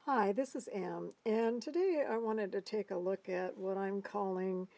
Hi, this is Em, and today I wanted to take a look at what I'm calling,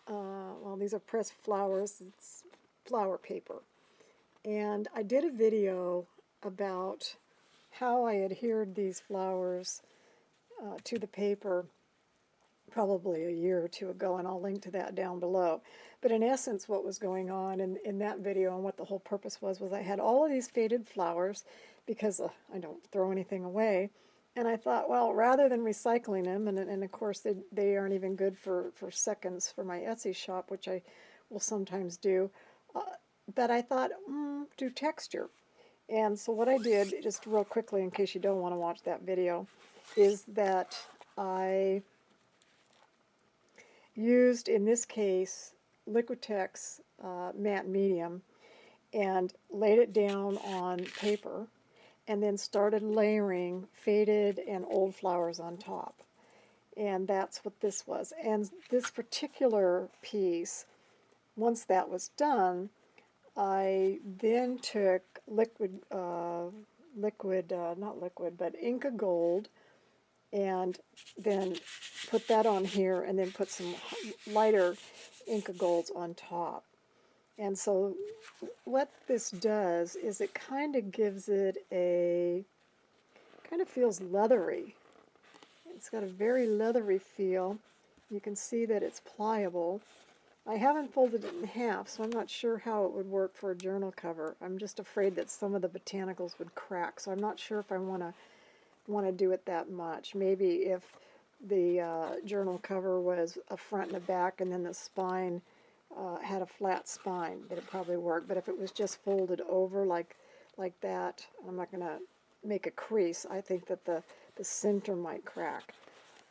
well, these are pressed flowers. It's flower paper. And I did a video about how I adhered these flowers to the paper probably a year or two ago, and I'll link to that down below. But in essence, what was going on in that video and what the whole purpose was I had all of these faded flowers because I don't throw anything away. And I thought, well, rather than recycling them, and of course they aren't even good for seconds for my Etsy shop, which I will sometimes do, but I thought, do texture. And so what I did, just real quickly in case you don't want to watch that video, is that I used, in this case, Liquitex matte medium and laid it down on paper and then started layering faded and old flowers on top. And that's what this was. And this particular piece, once that was done, I then took not liquid, but Inca Gold, and then put that on here and then put some lighter Inca Golds on top. And so what this does is it kind of gives it kind of feels leathery. It's got a very leathery feel. You can see that it's pliable. I haven't folded it in half, so I'm not sure how it would work for a journal cover. I'm just afraid that some of the botanicals would crack, so I'm not sure if I want to do it that much. Maybe if the journal cover was a front and a back and then the spine had a flat spine, it'd probably work. But if it was just folded over like that, I'm not going to make a crease. I think that the center might crack.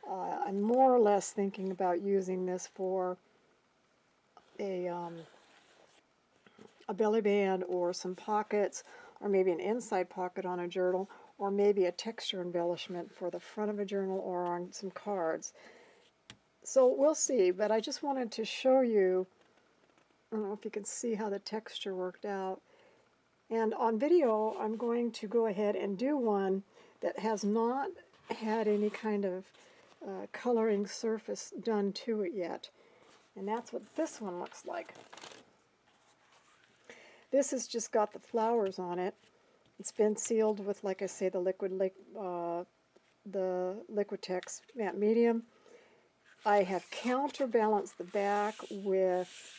I'm more or less thinking about using this for a belly band or some pockets, or maybe an inside pocket on a journal, or maybe a texture embellishment for the front of a journal or on some cards. So we'll see, but I just wanted to show you, I don't know if you can see how the texture worked out. And on video, I'm going to go ahead and do one that has not had any kind of coloring surface done to it yet. And that's what this one looks like. This has just got the flowers on it. It's been sealed with, like I say, the Liquitex matte medium. I have counterbalanced the back with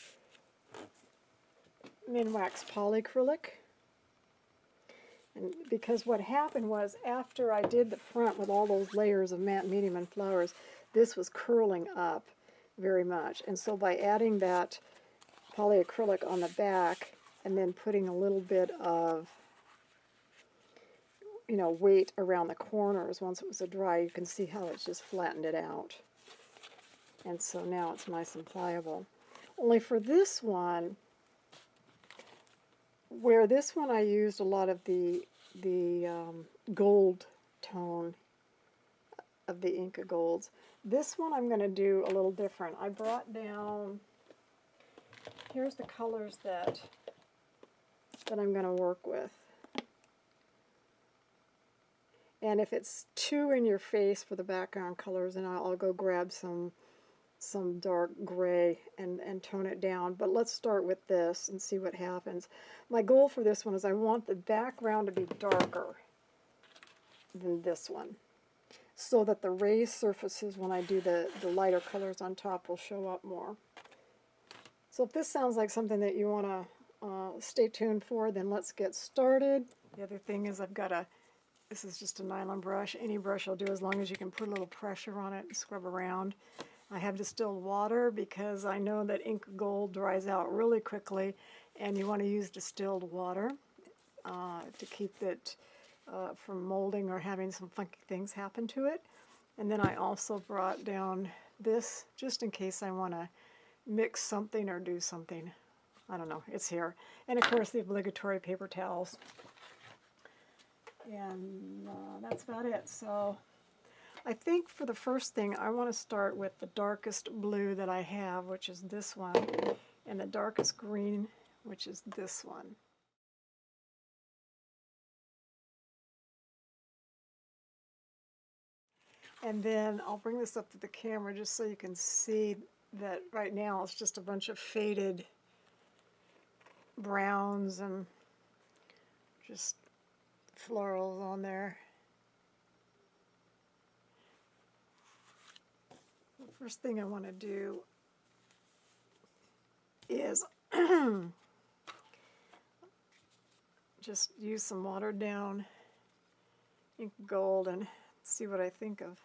Minwax polyacrylic. And because what happened was, after I did the front with all those layers of matte medium and flowers, this was curling up very much. And so by adding that polyacrylic on the back and then putting a little bit of weight around the corners once it was dry, you can see how it's just flattened it out. And so now it's nice and pliable. Only for this one, where this one I used a lot of the gold tone of the Inca Golds, this one I'm going to do a little different. I brought down, here's the colors that I'm going to work with. And if it's too in your face for the background colors, then I'll go grab some dark gray and tone it down. But let's start with this and see what happens. My goal for this one is I want the background to be darker than this one, so that the raised surfaces when I do the lighter colors on top will show up more. So if this sounds like something that you want to stay tuned for, then let's get started. The other thing is this is just a nylon brush. Any brush will do as long as you can put a little pressure on it and scrub around. I have distilled water because I know that Inca Gold dries out really quickly, and you want to use distilled water to keep it from molding or having some funky things happen to it. And then I also brought down this just in case I want to mix something or do something. I don't know, it's here. And of course the obligatory paper towels. And that's about it. So I think for the first thing, I want to start with the darkest blue that I have, which is this one, and the darkest green, which is this one. And then I'll bring this up to the camera just so you can see that right now it's just a bunch of faded browns and just florals on there. The first thing I want to do is just use some watered down Inca Gold and see what I think of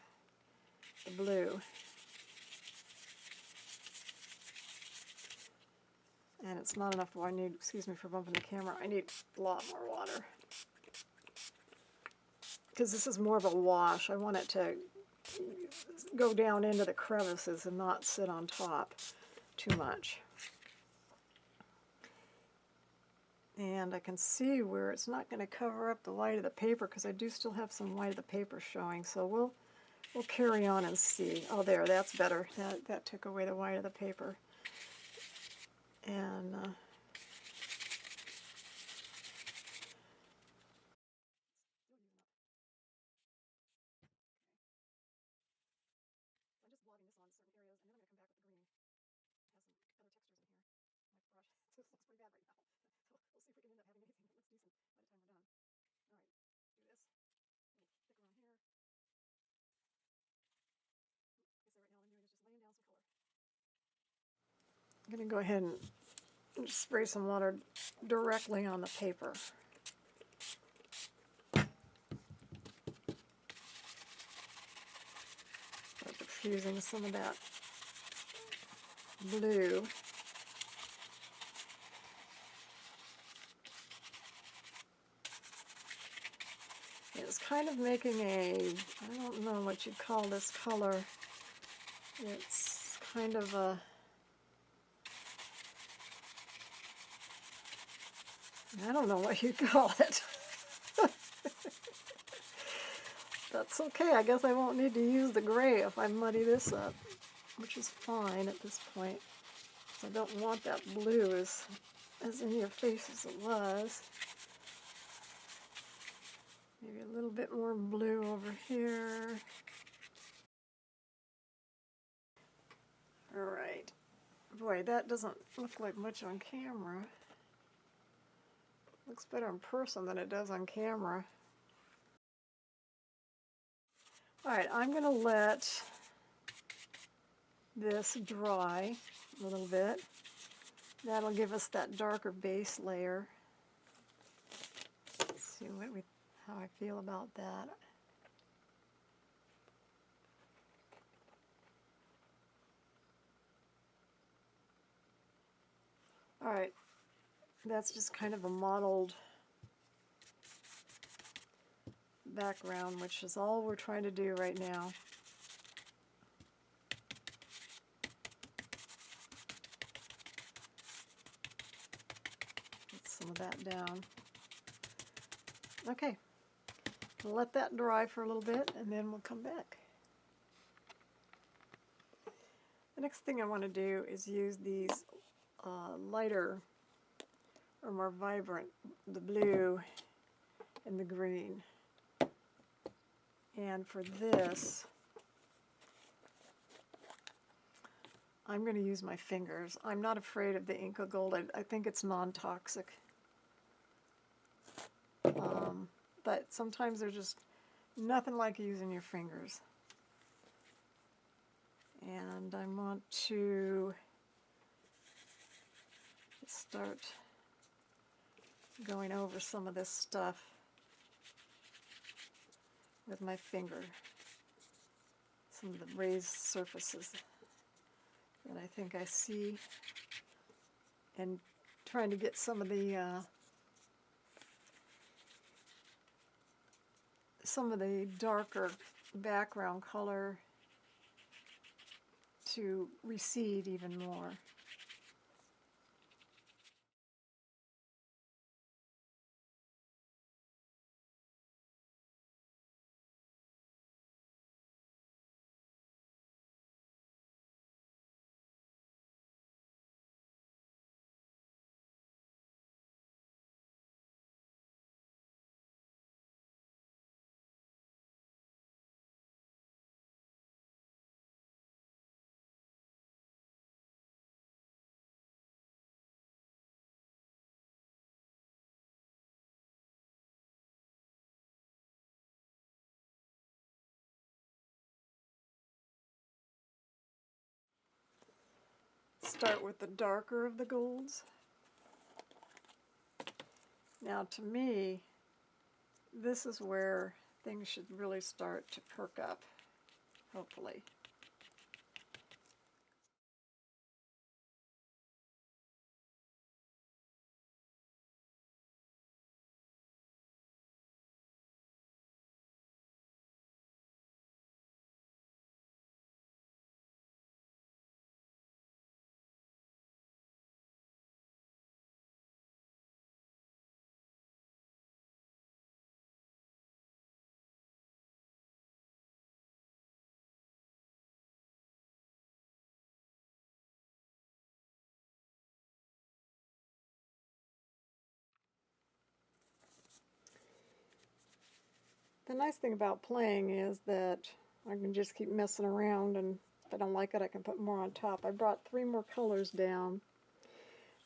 the blue. And it's not enough. I need, excuse me for bumping the camera, I need a lot more water. Because this is more of a wash. I want it to go down into the crevices and not sit on top too much. And I can see where it's not going to cover up the white of the paper because I do still have some white of the paper showing. So we'll carry on and see. Oh, there, that's better. That took away the white of the paper. And I'm just blogging this on certain areas, and then I'm going to come back with the green. It has some other textures in here. My brush, this looks pretty bad right now. So we'll see if we can end up having anything that looks decent by the time we're done. All right, do this. A little thicker on here. Like I say, right now all I'm doing is just laying down some color. I'm going to go ahead and spray some water directly on the paper. Start diffusing some of that blue. It's kind of making a, I don't know what you'd call this color. It's kind of a, I don't know what you'd call it. That's okay. I guess I won't need to use the gray if I muddy this up, which is fine at this point. I don't want that blue as in your face as it was. Maybe a little bit more blue over here. All right. Boy, that doesn't look like much on camera. Looks better in person than it does on camera. All right, I'm going to let this dry a little bit. That'll give us that darker base layer. Let's see how I feel about that. All right, that's just kind of a mottled background, which is all we're trying to do right now. Get some of that down. Okay, we'll let that dry for a little bit and then we'll come back. The next thing I want to do is use these lighter or more vibrant, the blue and the green. And for this, I'm going to use my fingers. I'm not afraid of the Inca Gold. I think it's non-toxic. But sometimes there's just nothing like using your fingers. And I want to start going over some of this stuff with my finger. Some of the raised surfaces that I think I see, and trying to get some of the darker background color to recede even more. start with the darker of the golds. Now to me, this is where things should really start to perk up, hopefully. The nice thing about playing is that I can just keep messing around, and if I don't like it, I can put more on top. I brought 3 more colors down.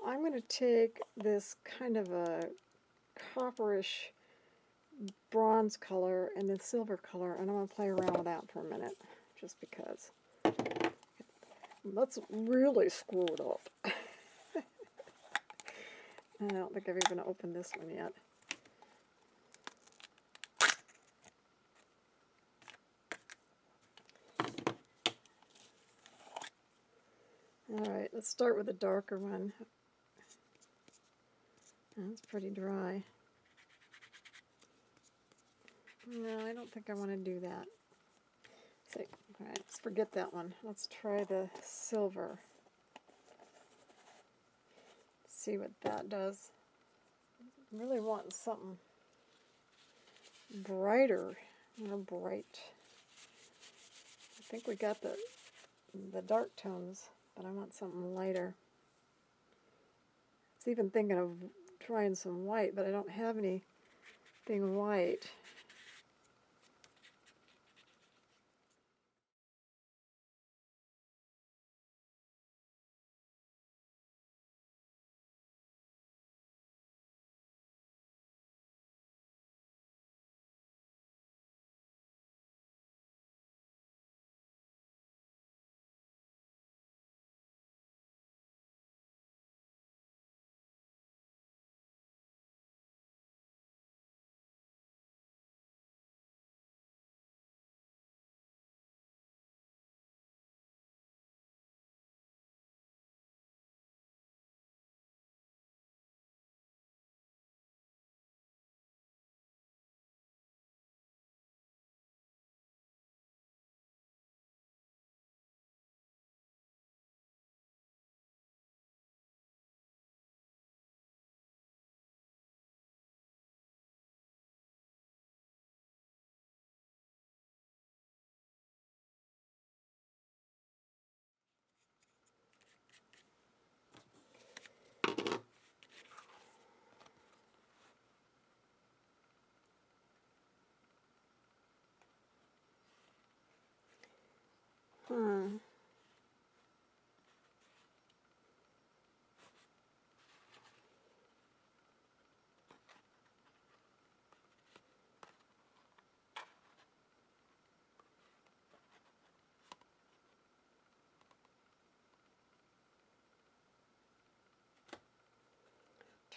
I'm going to take this kind of a copperish bronze color and then silver color, and I'm going to play around with that for a minute, just because. Let's really screw it up. I don't think I've even opened this one yet. Alright, let's start with the darker one. That's pretty dry. No, I don't think I want to do that. So, alright, let's forget that one. Let's try the silver. See what that does. I'm really wanting something brighter, more bright. I think we got the dark tones, but I want something lighter. I was even thinking of trying some white, but I don't have anything white.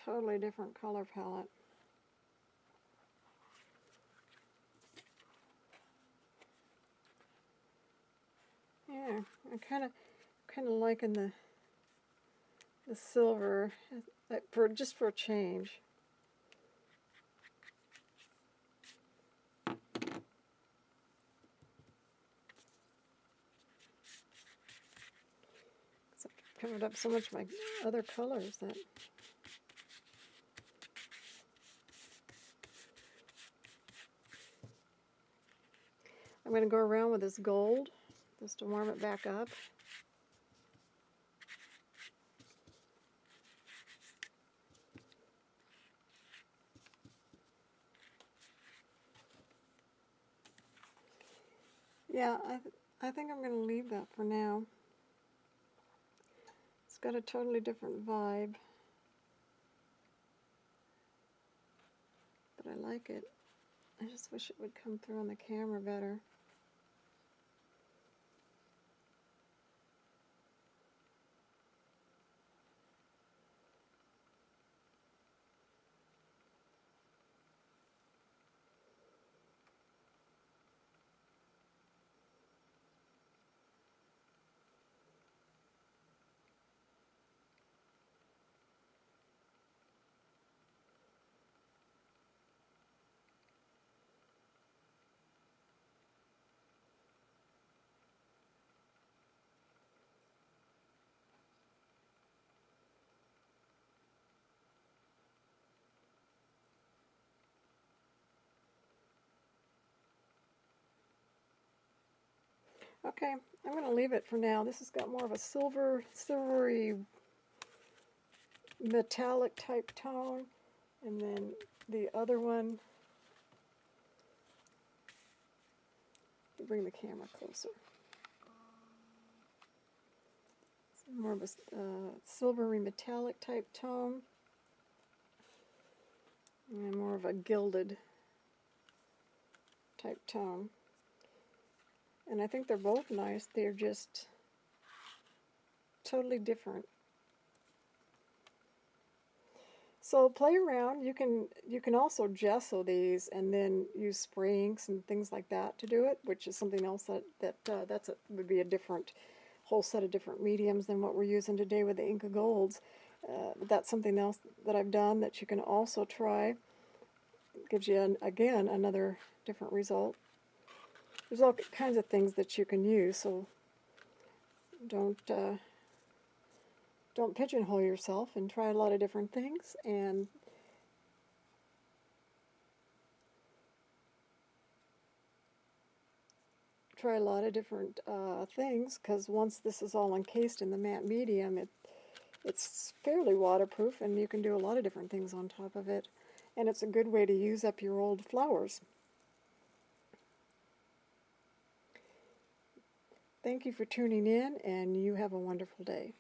Totally different color palette. Yeah, I'm kind of liking the silver, like just for a change. I've covered up so much of my other colors that I'm going to go around with this gold just to warm it back up. Yeah, I think I'm going to leave that for now. It's got a totally different vibe, but I like it. I just wish it would come through on the camera better. Okay, I'm going to leave it for now. This has got more of a silvery metallic type tone, and then the other one, bring the camera closer. It's more of a silvery metallic type tone, and more of a gilded type tone. And I think they're both nice. They're just totally different. So play around. You can also gesso these and then use spray inks and things like that to do it, which is something else that would be a different whole set of different mediums than what we're using today with the Inca Golds. That's something else that I've done that you can also try. It gives you again another different result. There's all kinds of things that you can use, so don't pigeonhole yourself and try a lot of different things. And try a lot of different things, because once this is all encased in the matte medium, it's fairly waterproof, and you can do a lot of different things on top of it. And it's a good way to use up your old flowers. Thank you for tuning in, and you have a wonderful day.